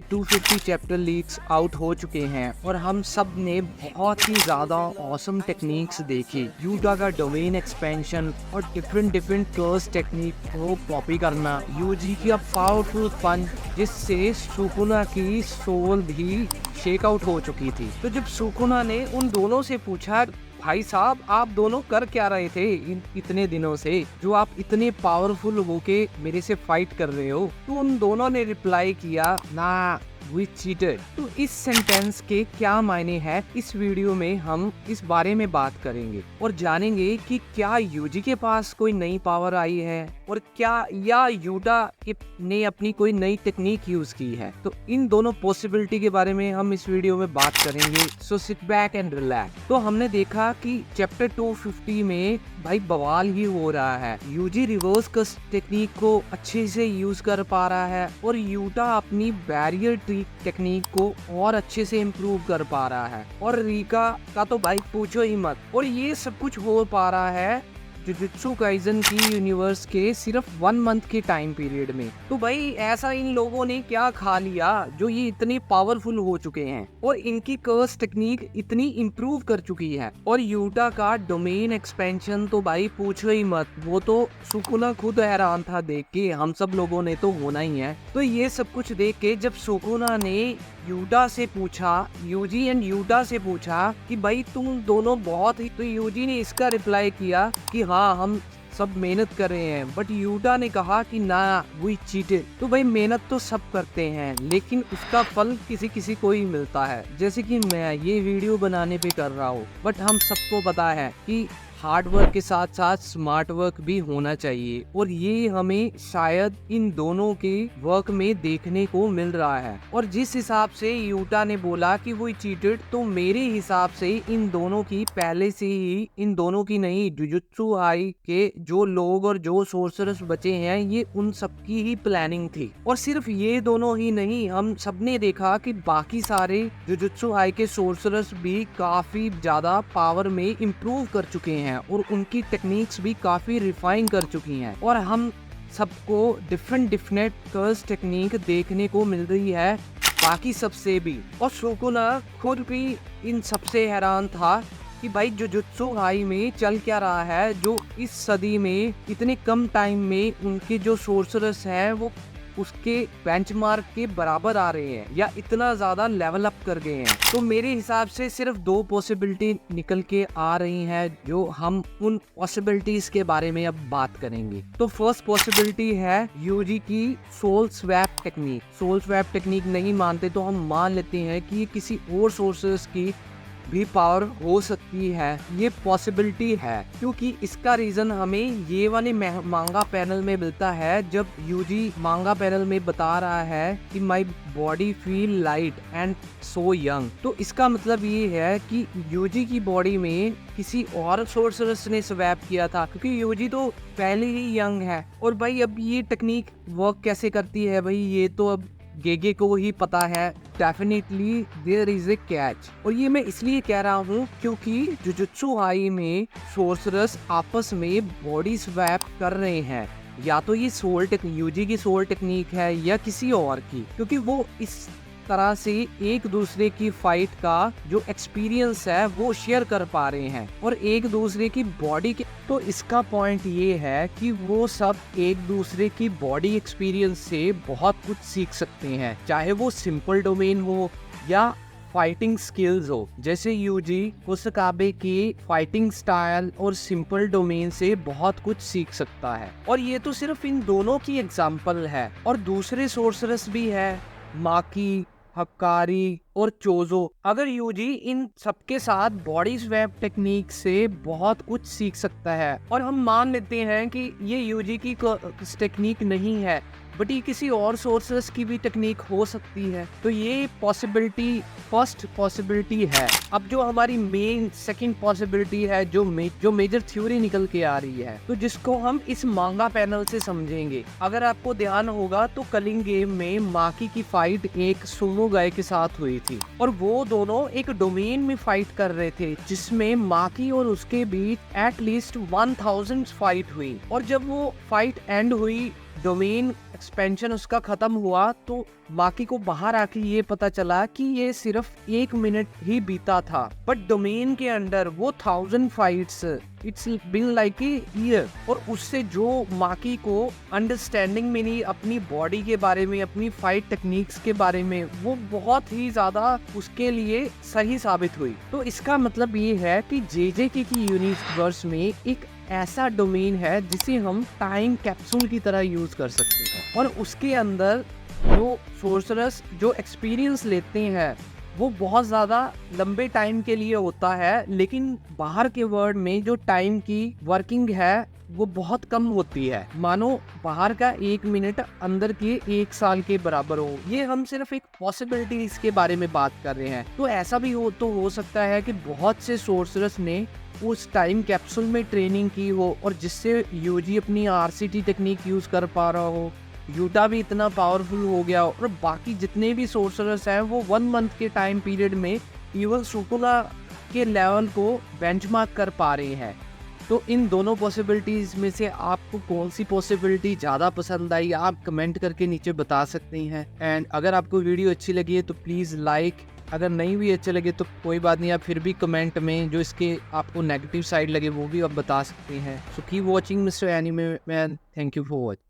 250 chapter leaks out हो चुके हैं और हम सब ने बहुत ही ज़्यादा ऑसम टेक्निक्स देखी। यूटा का डोमेन एक्सपेंशन और डिफरेंट कर्स टेक्निक को कॉपी करना, यूजी की पावरफुल पंच जिससे सुकुना की सोल भी शेक आउट हो चुकी थी। तो जब सुकुना ने उन दोनों से पूछा, भाई साहब आप दोनों कर क्या रहे थे इतने दिनों से, जो आप इतने पावरफुल होके मेरे से फाइट कर रहे हो, तो उन दोनों ने रिप्लाई किया, ना वी चीटेड। तो इस सेंटेंस के क्या मायने हैं, इस वीडियो में हम इस बारे में बात करेंगे और जानेंगे कि क्या यूजी के पास कोई नई पावर आई है और क्या या यूटा ने अपनी कोई नई टेक्निक यूज की है। तो इन दोनों पॉसिबिलिटी के बारे में हम इस वीडियो में बात करेंगे। So sit back and relax. तो हमने देखा कि चैप्टर 250 में भाई बवाल ही हो रहा है। यूजी रिवर्स कस टेक्निक को अच्छे से यूज कर पा रहा है और यूटा अपनी बैरियर ट्री टेक्निक को और अच्छे से इम्प्रूव कर पा रहा है और रिका का तो भाई पूछो ही मत। और ये सब कुछ हो पा रहा है जुजुत्सु काइजन की यूनिवर्स के सिर्फ 1 मंथ के टाइम पीरियड में। तो भाई ऐसा इन लोगों ने क्या खा लिया जो ये इतने पावरफुल हो चुके हैं और इनकी कर्स टेक्निक इतनी इम्प्रूव कर चुकी है। और यूटा का डोमेन एक्सपेंशन तो भाई पूछो ही मत, वो तो सुकुना खुद हैरान था देख के, हम सब लोगों ने तो होना ही है। तो ये सब कुछ देख के जब सुकुना ने यूटा से पूछा, यूजी एंड यूटा से पूछा कि भाई तुम दोनों बहुत ही, तो यूजी ने इसका रिप्लाई किया कि हाँ हम सब मेहनत कर रहे हैं, बट यूटा ने कहा कि ना वी चीटेड। तो भाई मेहनत तो सब करते हैं लेकिन उसका फल किसी किसी को ही मिलता है, जैसे कि मैं ये वीडियो बनाने पे कर रहा हूँ। बट हम सबको पता है कि हार्ड वर्क के साथ साथ स्मार्ट वर्क भी होना चाहिए और ये हमें शायद इन दोनों के वर्क में देखने को मिल रहा है। और जिस हिसाब से यूटा ने बोला कि वो चीटेड, तो मेरे हिसाब से इन दोनों की पहले से ही, इन दोनों की नहीं, जुजुत्सु आई के जो लोग और जो सोर्सरर्स बचे हैं ये उन सबकी ही प्लानिंग थी। और सिर्फ ये दोनों ही नहीं, हम सबने देखा कि बाकी सारे जुजुत्सु आई के सोर्सरर्स भी काफी ज्यादा पावर में इम्प्रूव कर चुके हैं और उनकी टेक्निक्स भी काफी रिफाइन कर चुकी हैं और हम सबको डिफरेंट कर्स टेक्निक देखने को मिल रही है बाकी सबसे भी। और सुकुना खुद भी इन सबसे हैरान था कि भाई जुजुत्सु आई में चल क्या रहा है, जो इस सदी में इतने कम टाइम में उनके जो सोर्सरर्स हैं वो उसके बेंचमार्क के बराबर आ रहे हैं या इतना ज्यादा लेवल अप कर गए हैं। तो मेरे हिसाब से सिर्फ 2 पॉसिबिलिटी निकल के आ रही हैं जो हम उन पॉसिबिलिटीज के बारे में अब बात करेंगे। तो फर्स्ट पॉसिबिलिटी है यूजी की soul swap technique. Soul swap technique नहीं मानते तो हम मान लेते हैं कि किसी और सोर्सेस की भी पावर हो सकती है, ये पॉसिबिलिटी है, क्योंकि इसका रीजन हमें ये वाले मांगा पैनल में मिलता है जब यूजी मांगा पैनल में बता रहा है कि my body feel light and so young. तो इसका मतलब ये है कि यूजी की बॉडी में किसी और सोर्सरस ने स्वैप किया था, क्योंकि यूजी तो पहले ही यंग है। और भाई अब ये टेक्निक वर्क कैसे करती है भाई, ये तो अब गेगे को ही पता है। Definitely there is a catch. और ये मैं इसलिए कह रहा हूँ क्योंकि जुजुत्सु आई में सोर्सरस आपस में बॉडी स्वैप कर रहे हैं, या तो ये सोल टेक्निक, यूजी की सोल टेक्निक है या किसी और की, क्योंकि वो इस तरह से एक दूसरे की फाइट का जो एक्सपीरियंस है वो शेयर कर पा रहे हैं और एक दूसरे की बॉडी के। तो इसका पॉइंट ये है कि वो सब एक दूसरे की बॉडी एक्सपीरियंस से बहुत कुछ सीख सकते हैं, चाहे वो सिंपल डोमेन हो या फाइटिंग स्किल्स हो। जैसे यूजी कुसकाबे की फाइटिंग स्टाइल और सिंपल डोमेन से बहुत कुछ सीख सकता है। और ये तो सिर्फ इन दोनों की एग्जांपल है और दूसरे सोर्सरस भी है, माकी, हक्कारी और चोजो। अगर यूजी इन सबके साथ बॉडी स्वैप टेक्निक से बहुत कुछ सीख सकता है और हम मान लेते हैं कि ये यूजी की टेक्निक नहीं है बट ये किसी और सोर्सेस की भी टेक्निक हो सकती है, तो ये पॉसिबिलिटी फर्स्ट पॉसिबिलिटी है। अब जो हमारी मेन सेकंड पॉसिबिलिटी है, जो मेजर थ्योरी निकल के आ रही है, तो जिसको हम इस मांगा पैनल से समझेंगे। अगर आपको ध्यान होगा तो कलिंग गेम में माकी की फाइट एक सुमो गाय के साथ हुई थी और वो दोनों एक डोमेन में फाइट कर रहे थे जिसमें माकी और उसके बीच एटलीस्ट 1000 फाइट हुई। और जब वो फाइट एंड हुई, डोमेन एक्सपेंशन उसका खत्म हुआ तो माकी को बाहर आके ये पता चला कि ये सिर्फ 1 मिनट ही बीता था, बट डोमेन के अंदर वो 1000 fights, it's been like a year. और उससे जो माकी को अंडरस्टैंडिंग मिली अपनी बॉडी के बारे में, अपनी फाइट टेक्निक्स के बारे में, वो बहुत ही ज्यादा उसके लिए सही साबित हुई। तो इसका मतलब ये है कि JJK की यूनिवर्स में एक ऐसा डोमेन है जिसे हम टाइम कैप्सूल की तरह यूज कर सकते हैं, और उसके अंदर जो सोर्सरर्स जो एक्सपीरियंस लेते हैं वो बहुत ज़्यादा लंबे टाइम के लिए होता है, लेकिन बाहर के वर्ल्ड में जो टाइम की वर्किंग है वो बहुत कम होती है। मानो बाहर का 1 मिनट अंदर के 1 साल के बराबर हो। ये हम सिर्फ एक पॉसिबिलिटीज के बारे में बात कर रहे हैं। तो ऐसा भी हो सकता है कि बहुत से सोर्सरर्स ने उस टाइम कैप्सूल में ट्रेनिंग की हो, और जिससे यूजी अपनी RCT टेक्निक यूज कर पा रहा हो, यूटा भी इतना पावरफुल हो गया हो, और बाकी जितने भी सोर्सरर्स हैं वो 1 मंथ के टाइम पीरियड में इवन सुकुला के लेवल को बेंचमार्क कर पा रहे हैं। तो इन दोनों पॉसिबिलिटीज़ में से आपको कौन सी पॉसिबिलिटी ज़्यादा पसंद आई, आप कमेंट करके नीचे बता सकते हैं। एंड अगर आपको वीडियो अच्छी लगी है तो प्लीज़ लाइक, अगर नहीं भी अच्छे लगे तो कोई बात नहीं, आप फिर भी कमेंट में जो इसके आपको नेगेटिव साइड लगे वो भी आप बता सकते हैं। So keep watching mister anime man, thank you for watching.